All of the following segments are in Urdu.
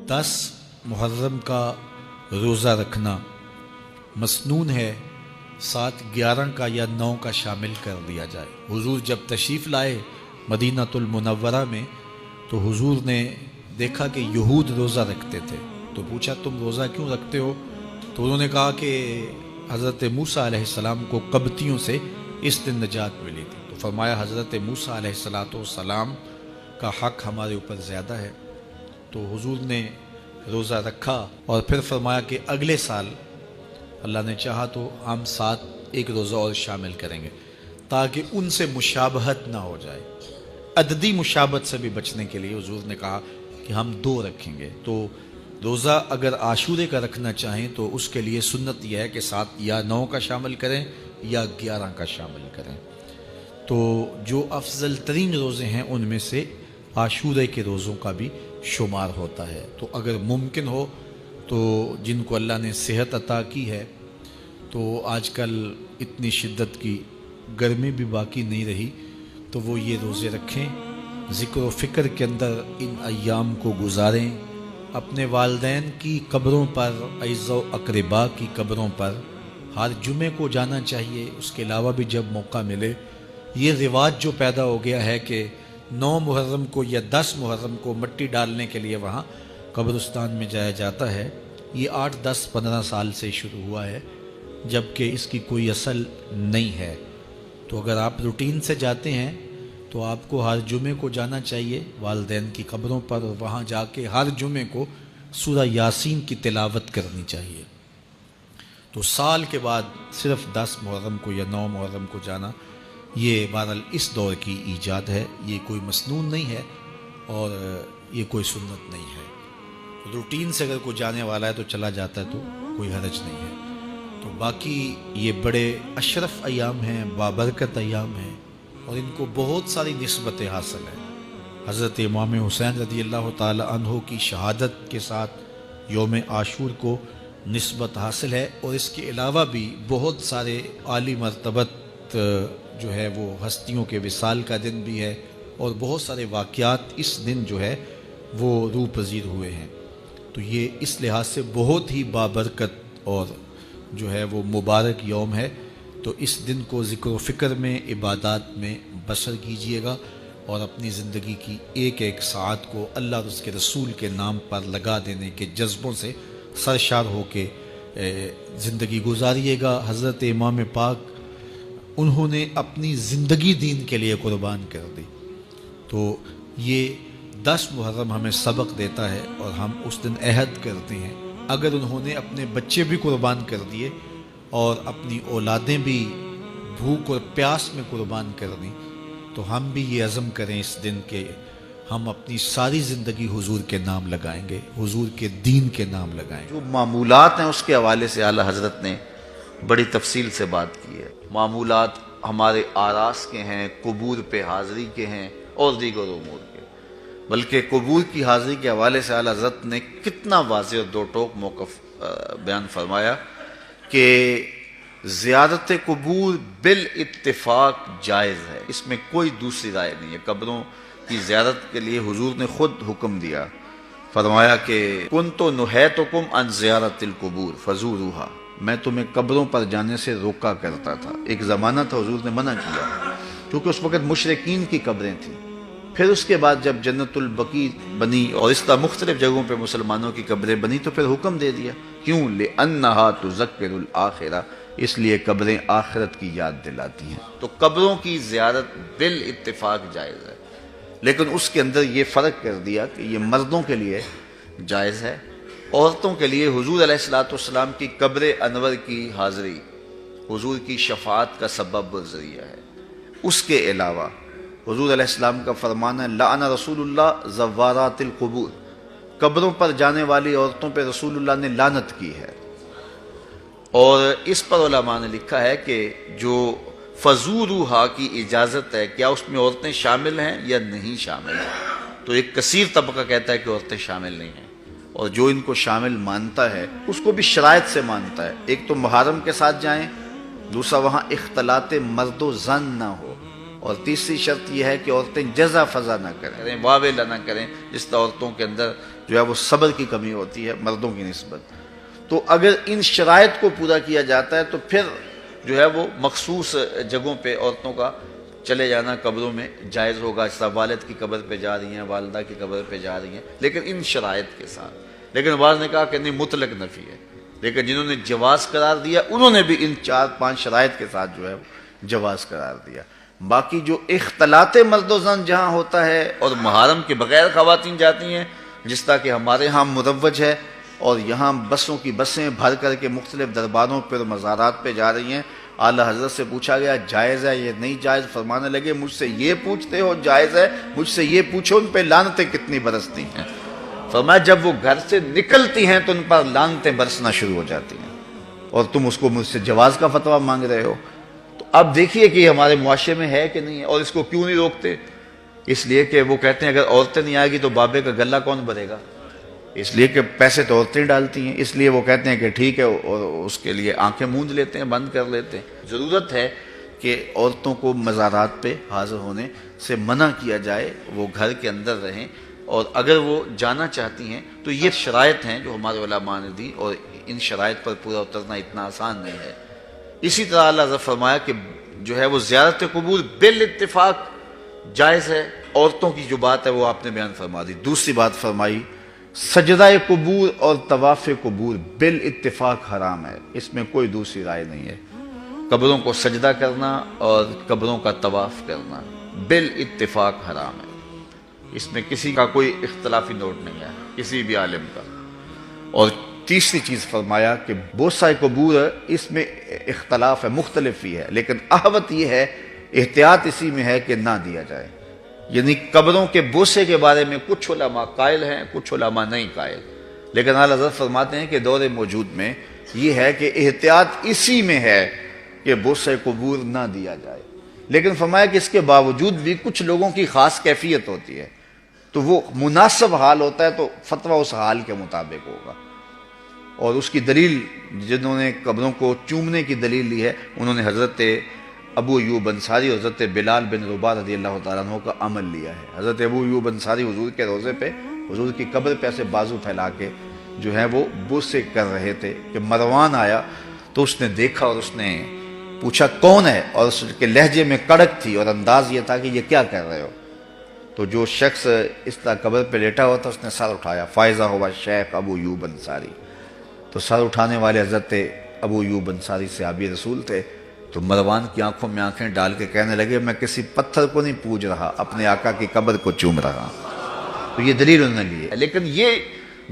10 محرم کا روزہ رکھنا مسنون ہے، 7 11 کا یا 9 کا شامل کر دیا جائے۔ حضور جب تشریف لائے مدینہ المنورہ میں تو حضور نے دیکھا کہ یہود روزہ رکھتے تھے، تو پوچھا تم روزہ کیوں رکھتے ہو؟ تو انہوں نے کہا کہ حضرت موسیٰ علیہ السلام کو قبطیوں سے اس دن نجات ملی تھی۔ تو فرمایا حضرت موسیٰ علیہ السلام کا حق ہمارے اوپر زیادہ ہے۔ تو حضور نے روزہ رکھا اور پھر فرمایا کہ اگلے سال اللہ نے چاہا تو ہم 7 ایک روزہ اور شامل کریں گے، تاکہ ان سے مشابہت نہ ہو جائے۔ عددی مشابہت سے بھی بچنے کے لیے حضور نے کہا کہ ہم 2 رکھیں گے۔ تو روزہ اگر عاشورے کا رکھنا چاہیں تو اس کے لیے سنت یہ ہے کہ 7 یا 9 کا شامل کریں یا 11 کا شامل کریں۔ تو جو افضل ترین روزے ہیں ان میں سے عاشورے کے روزوں کا بھی شمار ہوتا ہے۔ تو اگر ممکن ہو تو جن کو اللہ نے صحت عطا کی ہے، تو آج کل اتنی شدت کی گرمی بھی باقی نہیں رہی، تو وہ یہ روزے رکھیں، ذکر و فکر کے اندر ان ایام کو گزاریں، اپنے والدین کی قبروں پر، اعزاء و اقرباء کی قبروں پر ہر جمعے کو جانا چاہیے۔ اس کے علاوہ بھی جب موقع ملے، یہ رواج جو پیدا ہو گیا ہے کہ 9 محرم کو یا 10 محرم کو مٹی ڈالنے کے لیے وہاں قبرستان میں جایا جاتا ہے، یہ 8 10 15 سال سے شروع ہوا ہے، جبکہ اس کی کوئی اصل نہیں ہے۔ تو اگر آپ روٹین سے جاتے ہیں تو آپ کو ہر جمعے کو جانا چاہیے والدین کی قبروں پر، اور وہاں جا کے ہر جمعے کو سورہ یاسین کی تلاوت کرنی چاہیے۔ تو سال کے بعد صرف 10 محرم کو یا 9 محرم کو جانا، یہ بہرحال اس دور کی ایجاد ہے، یہ کوئی مسنون نہیں ہے اور یہ کوئی سنت نہیں ہے۔ روٹین سے اگر کوئی جانے والا ہے تو چلا جاتا ہے تو کوئی حرج نہیں ہے۔ تو باقی یہ بڑے اشرف ایام ہیں، بابرکت ایام ہیں، اور ان کو بہت ساری نسبتیں حاصل ہیں۔ حضرت امام حسین رضی اللہ تعالی عنہ کی شہادت کے ساتھ یوم عاشور کو نسبت حاصل ہے، اور اس کے علاوہ بھی بہت سارے عالی مرتبت جو ہے وہ ہستیوں کے وصال کا دن بھی ہے، اور بہت سارے واقعات اس دن جو ہے وہ روح پذیر ہوئے ہیں۔ تو یہ اس لحاظ سے بہت ہی بابرکت اور جو ہے وہ مبارک یوم ہے۔ تو اس دن کو ذکر و فکر میں، عبادات میں بسر کیجئے گا، اور اپنی زندگی کی ایک ایک ساعت کو اللہ اور اس کے رسول کے نام پر لگا دینے کے جذبوں سے سرشار ہو کے زندگی گزاریے گا۔ حضرت امام پاک انہوں نے اپنی زندگی دین کے لیے قربان کر دی۔ تو یہ 10 محرم ہمیں سبق دیتا ہے، اور ہم اس دن عہد کرتے ہیں اگر انہوں نے اپنے بچے بھی قربان کر دیے اور اپنی اولادیں بھی بھوک اور پیاس میں قربان کر دیں، تو ہم بھی یہ عزم کریں اس دن کے ہم اپنی ساری زندگی حضور کے نام لگائیں گے، حضور کے دین کے نام لگائیں گے۔ جو معمولات ہیں اس کے حوالے سے اعلیٰ حضرت نے بڑی تفصیل سے بات کی ہے۔ معمولات ہمارے آراس کے ہیں، قبور پہ حاضری کے ہیں، اور دیگر امور کے، بلکہ قبور کی حاضری کے حوالے سے اعلیٰ حضرت نے کتنا واضح اور دو ٹوک موقف بیان فرمایا کہ زیارت قبور بالاتفاق جائز ہے، اس میں کوئی دوسری رائے نہیں ہے۔ قبروں کی زیارت کے لیے حضور نے خود حکم دیا، فرمایا کہ کنت نہیتکم عن زیارت القبور فزوروها، میں تمہیں قبروں پر جانے سے روکا کرتا تھا۔ ایک زمانہ تھا حضور نے منع کیا، کیونکہ اس وقت مشرکین کی قبریں تھیں۔ پھر اس کے بعد جب جنت البقیع بنی اور اس طرح مختلف جگہوں پہ مسلمانوں کی قبریں بنی تو پھر حکم دے دیا، کیوں؟ لِأَنَّهَا تُذَكِّرُ الْآخِرَةَ، اس لیے قبریں آخرت کی یاد دلاتی ہیں۔ تو قبروں کی زیارت بالاتفاق جائز ہے، لیکن اس کے اندر یہ فرق کر دیا کہ یہ مردوں کے لیے جائز ہے، عورتوں کے لیے حضور علیہ السلام کی قبر انور کی حاضری حضور کی شفاعت کا سبب و ذریعہ ہے۔ اس کے علاوہ حضور علیہ السلام کا فرمان ہے لعن رسول اللہ زوارات القبور، قبروں پر جانے والی عورتوں پہ رسول اللہ نے لعنت کی ہے۔ اور اس پر علماء نے لکھا ہے کہ جو فزوروہا کی اجازت ہے، کیا اس میں عورتیں شامل ہیں یا نہیں شامل ہیں؟ تو ایک کثیر طبقہ کہتا ہے کہ عورتیں شامل نہیں ہیں، اور جو ان کو شامل مانتا ہے اس کو بھی شرائط سے مانتا ہے۔ ایک تو محرم کے ساتھ جائیں، دوسرا وہاں اختلاط مرد و زن نہ ہو، اور تیسری شرط یہ ہے کہ عورتیں جزا فضا نہ کریں، واویلا نہ کریں، جس طرح عورتوں کے اندر جو ہے وہ صبر کی کمی ہوتی ہے مردوں کی نسبت. تو اگر ان شرائط کو پورا کیا جاتا ہے تو پھر جو ہے وہ مخصوص جگہوں پہ عورتوں کا چلے جانا قبروں میں جائز ہوگا. اس طرح والد کی قبر پہ جا رہی ہیں، والدہ کی قبر پہ جا رہی ہیں، لیکن ان شرائط کے ساتھ. لیکن بعض نے کہا کہ نہیں، مطلق نفی ہے. لیکن جنہوں نے جواز قرار دیا انہوں نے بھی ان 4-5 شرائط کے ساتھ جو ہے جواز قرار دیا. باقی جو اختلاط مرد و زن جہاں ہوتا ہے اور محارم کے بغیر خواتین جاتی ہیں، جس طرح کہ ہمارے ہاں مروج ہے، اور یہاں بسوں کی بسیں بھر کر کے مختلف درباروں پر مزارات پہ جا رہی ہیں. اعلیٰ حضرت سے پوچھا گیا جائز ہے یہ نہیں جائز، فرمانے لگے مجھ سے یہ پوچھتے ہو جائز ہے، مجھ سے یہ پوچھو ان پہ لعنتیں کتنی برستی ہیں. فرمایا جب وہ گھر سے نکلتی ہیں تو ان پر لعنتیں برسنا شروع ہو جاتی ہیں، اور تم اس کو مجھ سے جواز کا فتویٰ مانگ رہے ہو. تو اب دیکھیے کہ یہ ہمارے معاشرے میں ہے کہ نہیں ہے، اور اس کو کیوں نہیں روکتے؟ اس لیے کہ وہ کہتے ہیں اگر عورتیں نہیں آئے گی تو بابے کا گلہ کون بھرے گا؟ اس لیے کہ پیسے تو عورتیں ڈالتی ہیں، اس لیے وہ کہتے ہیں کہ ٹھیک ہے، اور اس کے لیے آنکھیں موند لیتے ہیں، بند کر لیتے ہیں. ضرورت ہے کہ عورتوں کو مزارات پہ حاضر ہونے سے منع کیا جائے، وہ گھر کے اندر رہیں، اور اگر وہ جانا چاہتی ہیں تو یہ شرائط ہیں جو ہمارے علماء نے دی، اور ان شرائط پر پورا اترنا اتنا آسان نہیں ہے. اسی طرح اللہ نے فرمایا کہ جو ہے وہ زیارت قبور بالاتفاق جائز ہے. عورتوں کی جو بات ہے وہ آپ نے بیان فرما دی. دوسری بات فرمائی سجدہ قبور اور طواف قبور بالاتفاق حرام ہے، اس میں کوئی دوسری رائے نہیں ہے. قبروں کو سجدہ کرنا اور قبروں کا طواف کرنا بالاتفاق حرام ہے، اس میں کسی کا کوئی اختلافی نوٹ نہیں ہے کسی بھی عالم کا. اور تیسری چیز فرمایا کہ بوسہ قبور اس میں اختلاف ہے، مختلف ہی ہے، لیکن احوط یہ ہے، احتیاط اسی میں ہے کہ نہ دیا جائے. یعنی قبروں کے بوسے کے بارے میں کچھ علماء قائل ہیں، کچھ علماء نہیں قائل، لیکن اعلیٰ حضرت فرماتے ہیں کہ دور موجود میں یہ ہے کہ احتیاط اسی میں ہے کہ بوسہ قبور نہ دیا جائے. لیکن فرمایا کہ اس کے باوجود بھی کچھ لوگوں کی خاص کیفیت ہوتی ہے، تو وہ مناسب حال ہوتا ہے تو فتویٰ اس حال کے مطابق ہوگا. اور اس کی دلیل جنہوں نے قبروں کو چومنے کی دلیل لی ہے انہوں نے حضرت ابو ایوب انصاری اور حضرت بلال بن رباح رضی اللہ تعالیٰ عنہ کا عمل لیا ہے. حضرت ابو ایوب انصاری حضور کے روضے پہ، حضور کی قبر پہ ایسے بازو پھیلا کے جو ہے وہ بوسے کر رہے تھے کہ مروان آیا تو اس نے دیکھا اور اس نے پوچھا کون ہے، اور اس کے لہجے میں کڑک تھی اور انداز یہ تھا کہ یہ کیا کر رہے ہو. تو جو شخص اس طرح قبر پہ لیٹا ہوا تھا اس نے سر اٹھایا، فائزہ ہوا شیخ ابو ایوب انصاری. تو سر اٹھانے والے حضرت ابو ایوب انصاری صحابی رسول تھے. تو مروان کی آنکھوں میں آنکھیں ڈال کے کہنے لگے میں کسی پتھر کو نہیں پوج رہا، اپنے آقا کی قبر کو چوم رہا. تو یہ دلیل انہوں نے لی ہے، لیکن یہ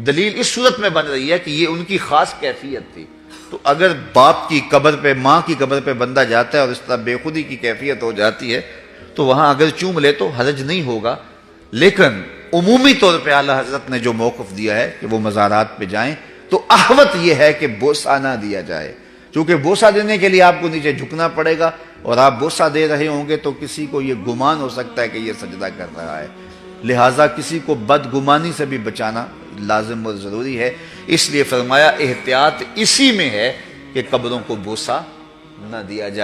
دلیل اس صورت میں بن رہی ہے کہ یہ ان کی خاص کیفیت تھی. تو اگر باپ کی قبر پہ، ماں کی قبر پہ بندہ جاتا ہے اور اس طرح بے خودی کی کیفیت ہو جاتی ہے تو وہاں اگر چوم لے تو حرج نہیں ہوگا. لیکن عمومی طور پہ اعلیٰ حضرت نے جو موقف دیا ہے کہ وہ مزارات پہ جائیں تو احوط یہ ہے کہ بوسہ نہ دیا جائے، چونکہ بوسہ دینے کے لیے آپ کو نیچے جھکنا پڑے گا، اور آپ بوسہ دے رہے ہوں گے تو کسی کو یہ گمان ہو سکتا ہے کہ یہ سجدہ کر رہا ہے. لہٰذا کسی کو بدگمانی سے بھی بچانا لازم اور ضروری ہے. اس لیے فرمایا احتیاط اسی میں ہے کہ قبروں کو بوسہ نہ دیا جائے.